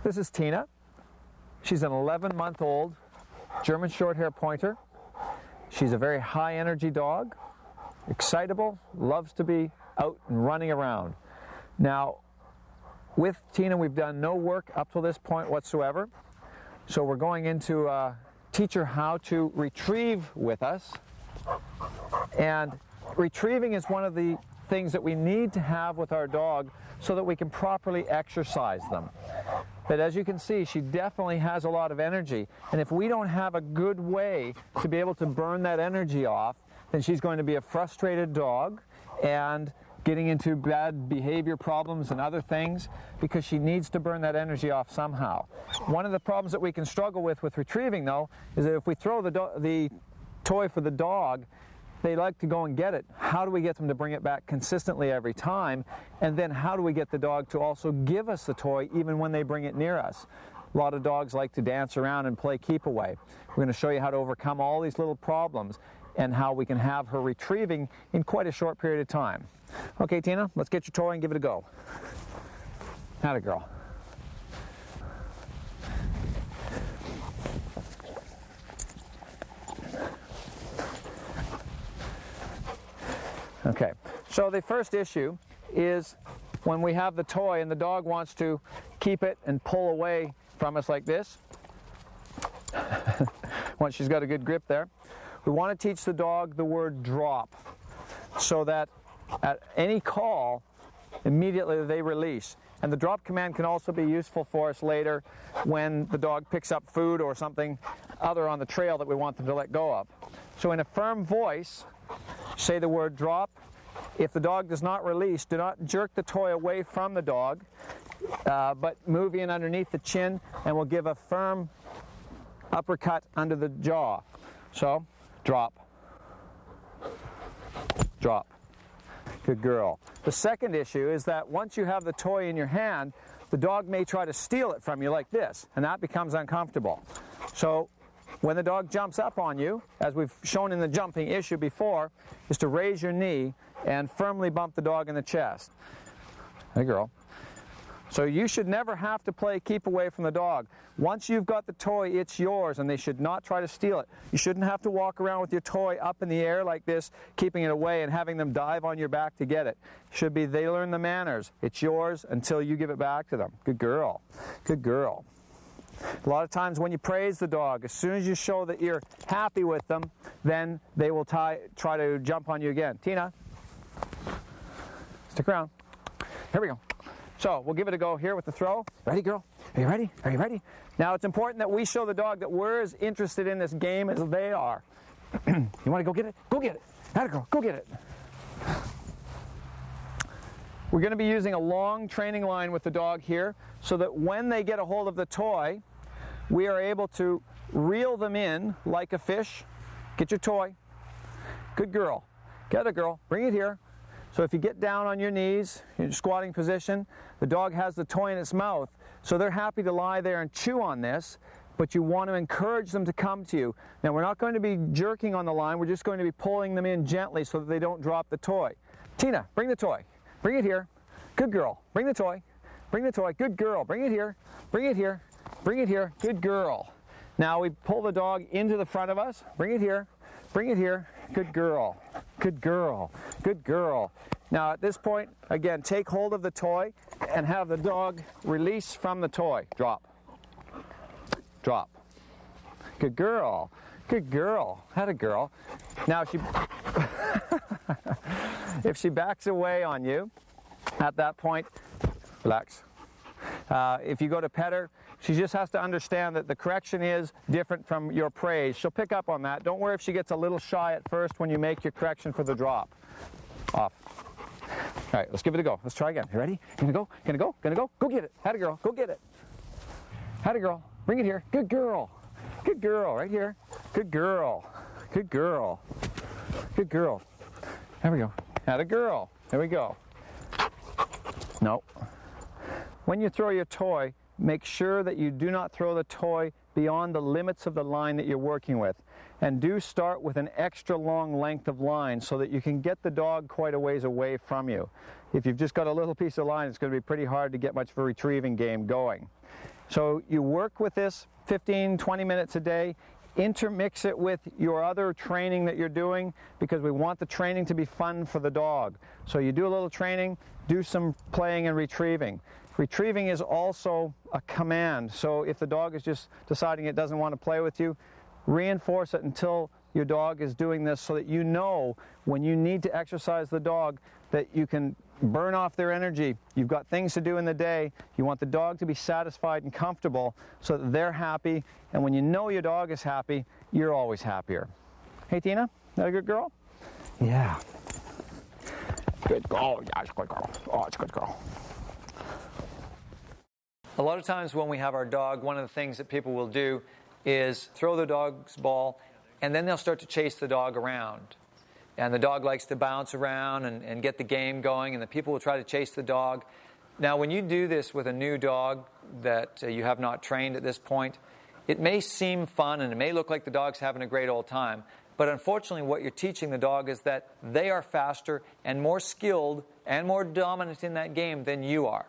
This is Tina. She's an 11-month-old German Shorthair Pointer. She's a very high-energy dog, excitable, loves to be out and running around. Now, with Tina, we've done no work up to this point whatsoever. So we're going into teach her how to retrieve with us. And retrieving is one of the things that we need to have with our dog so that we can properly exercise them. But as you can see, she definitely has a lot of energy. And if we don't have a good way to be able to burn that energy off, then she's going to be a frustrated dog and getting into bad behavior problems and other things because she needs to burn that energy off somehow. One of the problems that we can struggle with retrieving, though, is that if we throw the toy for the dog, they like to go and get it. How do we get them to bring it back consistently every time? And then how do we get the dog to also give us the toy even when they bring it near us? A lot of dogs like to dance around and play keep away. We're going to show you how to overcome all these little problems and how we can have her retrieving in quite a short period of time. Okay, Tina, let's get your toy and give it a go. Atta girl. Okay, so the first issue is when we have the toy and the dog wants to keep it and pull away from us like this. Once she's got a good grip there. We want to teach the dog the word drop so that at any call, immediately they release. And the drop command can also be useful for us later when the dog picks up food or something other on the trail that we want them to let go of. So in a firm voice, say the word drop. If the dog does not release, do not jerk the toy away from the dog, but move in underneath the chin and we'll give a firm uppercut under the jaw. So, drop. Drop. Good girl. The second issue is that once you have the toy in your hand, the dog may try to steal it from you like this, and that becomes uncomfortable. So, when the dog jumps up on you, as we've shown in the jumping issue before, is to raise your knee and firmly bump the dog in the chest. Hey, girl. So you should never have to play keep away from the dog. Once you've got the toy, it's yours, and they should not try to steal it. You shouldn't have to walk around with your toy up in the air like this, keeping it away and having them dive on your back to get it. Should be they learn the manners. It's yours until you give it back to them. Good girl. Good girl. A lot of times when you praise the dog, as soon as you show that you're happy with them, then they will try to jump on you again. Tina, stick around. Here we go. So we'll give it a go here with the throw. Ready, girl? Are you ready? Are you ready? Now it's important that we show the dog that we're as interested in this game as they are. You want to go get it? Go get it. Atta girl, go get it. We're going to be using a long training line with the dog here so that when they get a hold of the toy, we are able to reel them in like a fish. Get your toy. Good girl. Get it, girl. Bring it here. So if you get down on your knees, in your squatting position, the dog has the toy in its mouth. So they're happy to lie there and chew on this, but you want to encourage them to come to you. Now we're not going to be jerking on the line, we're just going to be pulling them in gently so that they don't drop the toy. Tina, bring the toy. Bring it here. Good girl. Bring the toy. Bring the toy. Good girl. Bring it here. Bring it here. Bring it here. Good girl. Now we pull the dog into the front of us. Bring it here. Bring it here. Good girl. Good girl. Good girl. Now at this point, again, take hold of the toy and have the dog release from the toy. Drop. Drop. Good girl. Good girl. Had a girl. Now if she backs away on you, at that point, relax. If you go to pet her, she just has to understand that the correction is different from your praise. She'll pick up on that. Don't worry if she gets a little shy at first when you make your correction for the drop. Off. All right, let's give it a go. Let's try again. You ready? Gonna go? Gonna go? Gonna go? Go get it. Had a girl. Go get it. Had a girl. Bring it here. Good girl. Good girl. Right here. Good girl. Good girl. Good girl. There we go. Had a girl. There we go. No. When you throw your toy, make sure that you do not throw the toy beyond the limits of the line that you're working with. And do start with an extra long length of line so that you can get the dog quite a ways away from you. If you've just got a little piece of line, it's going to be pretty hard to get much of a retrieving game going. So you work with this 15, 20 minutes a day, intermix it with your other training that you're doing, because we want the training to be fun for the dog. So you do a little training, do some playing and retrieving. Retrieving is also a command. So if the dog is just deciding it doesn't want to play with you, reinforce it until your dog is doing this, so that you know when you need to exercise the dog that you can burn off their energy. You've got things to do in the day. You want the dog to be satisfied and comfortable so that they're happy. And when you know your dog is happy, you're always happier. Hey, Tina, is that a good girl? Yeah. Good girl. Yeah, it's a good girl. Oh, it's a good girl. A lot of times when we have our dog, one of the things that people will do is throw the dog's ball, and then they'll start to chase the dog around. And the dog likes to bounce around and get the game going, and the people will try to chase the dog. Now, when you do this with a new dog that you have not trained at this point, it may seem fun and it may look like the dog's having a great old time, but unfortunately what you're teaching the dog is that they are faster and more skilled and more dominant in that game than you are.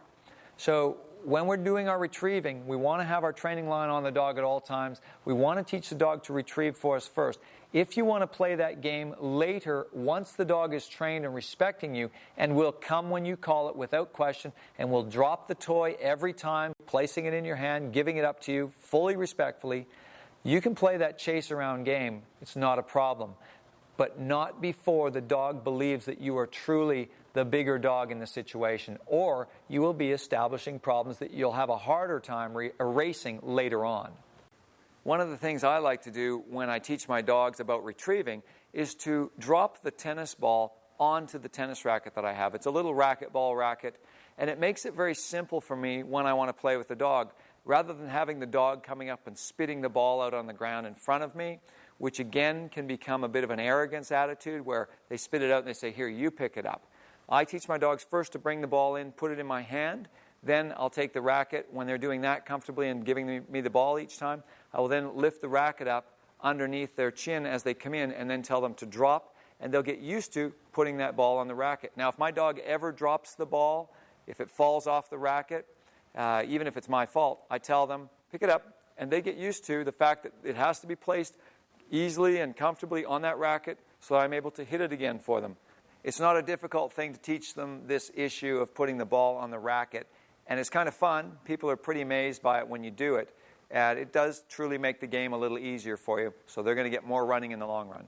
So when we're doing our retrieving, we want to have our training line on the dog at all times. We want to teach the dog to retrieve for us first. If you want to play that game later, once the dog is trained and respecting you, and will come when you call it without question, and will drop the toy every time, placing it in your hand, giving it up to you fully respectfully, you can play that chase around game. It's not a problem. But not before the dog believes that you are truly the bigger dog in the situation, or you will be establishing problems that you'll have a harder time erasing later on. One of the things I like to do when I teach my dogs about retrieving is to drop the tennis ball onto the tennis racket that I have. It's a little racquetball racket, and it makes it very simple for me when I want to play with the dog. Rather than having the dog coming up and spitting the ball out on the ground in front of me, which again can become a bit of an arrogance attitude where they spit it out and they say, "Here, you pick it up." I teach my dogs first to bring the ball in, put it in my hand. Then I'll take the racket. When they're doing that comfortably and giving me the ball each time, I will then lift the racket up underneath their chin as they come in and then tell them to drop, and they'll get used to putting that ball on the racket. Now, if my dog ever drops the ball, if it falls off the racket, even if it's my fault, I tell them, pick it up, and they get used to the fact that it has to be placed easily and comfortably on that racket so that I'm able to hit it again for them. It's not a difficult thing to teach them this issue of putting the ball on the racket. And it's kind of fun. People are pretty amazed by it when you do it. And it does truly make the game a little easier for you. So they're going to get more running in the long run.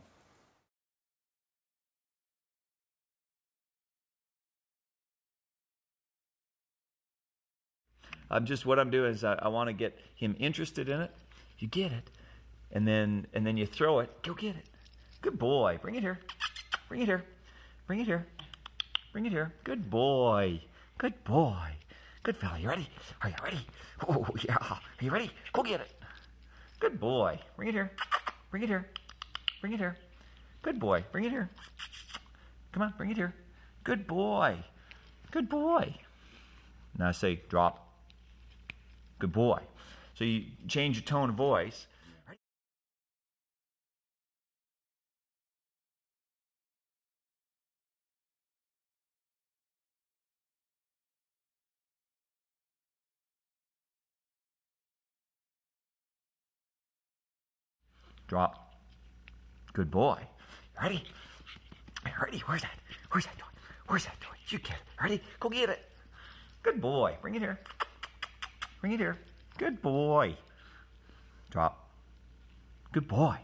What I'm doing is I want to get him interested in it. You get it. And then you throw it. Go get it. Good boy. Bring it here. Bring it here. Bring it here. Bring it here. Good boy. Good boy. Good fella. You ready? Are you ready? Oh, yeah. Are you ready? Go get it. Good boy. Bring it here. Bring it here. Bring it here. Good boy. Bring it here. Come on. Bring it here. Good boy. Good boy. Now say drop. Good boy. So you change your tone of voice. Drop. Good boy. Ready? Ready? Where's that? Where's that toy? Where's that toy? You get it. Ready? Go get it. Good boy. Bring it here. Bring it here. Good boy. Drop. Good boy.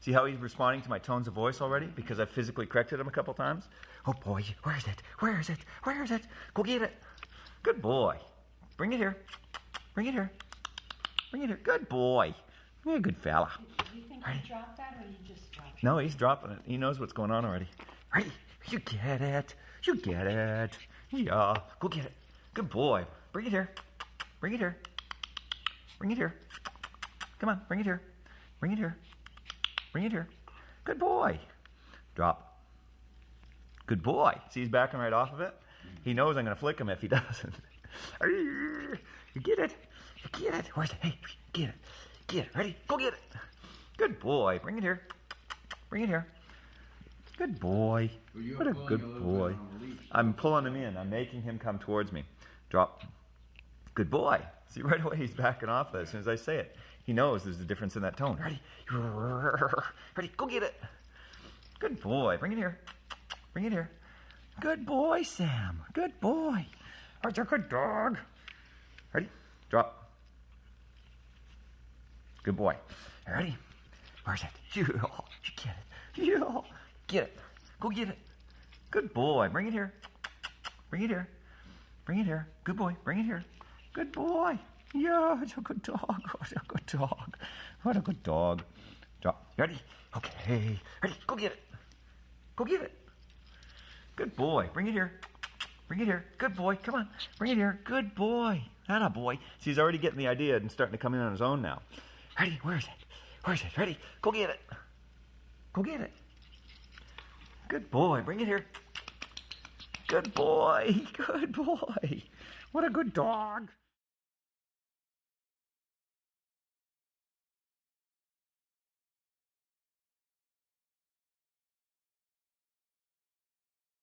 See how he's responding to my tones of voice already? Because I physically corrected him a couple times. Oh boy, where is it? Where is it? Where is it? Go get it. Good boy. Bring it here. Bring it here. Bring it here. Good boy. You're a good fella. Do you think he dropped that, or you just dropped it? No, he's dropping it. He knows what's going on already. Ready? You get it. You get it. Yeah. Go get it. Good boy. Bring it here. Bring it here. Bring it here. Come on. Bring it here. Bring it here. Bring it here. Good boy. Drop. Good boy. See, he's backing right off of it. He knows I'm going to flick him if he doesn't. You get it. You get it. Where's it? Hey, get it. Get it. Ready? Go get it. Good boy. Bring it here. Bring it here. Good boy. What a good boy. I'm pulling him in. I'm making him come towards me. Drop. Good boy. See, right away he's backing off as soon as I say it. He knows there's a difference in that tone. Ready? Ready? Go get it. Good boy. Bring it here. Bring it here. Good boy, Sam. Good boy. That's a good dog. Ready? Drop. Good boy. Ready? Where's it? You get it. You get it. Go get it. Good boy. Bring it here. Bring it here. Bring it here. Good boy. Bring it here. Good boy. Yeah, it's a good dog. What a good dog. What a good dog. Drop. Ready? Okay. Ready? Go get it. Go get it. Good boy. Bring it here. Bring it here. Good boy. Come on. Bring it here. Good boy. Atta boy. See, he's already getting the idea and starting to come in on his own now. Ready? Where is it? Where is it? Ready? Go get it. Go get it. Good boy. Bring it here. Good boy. Good boy. What a good dog.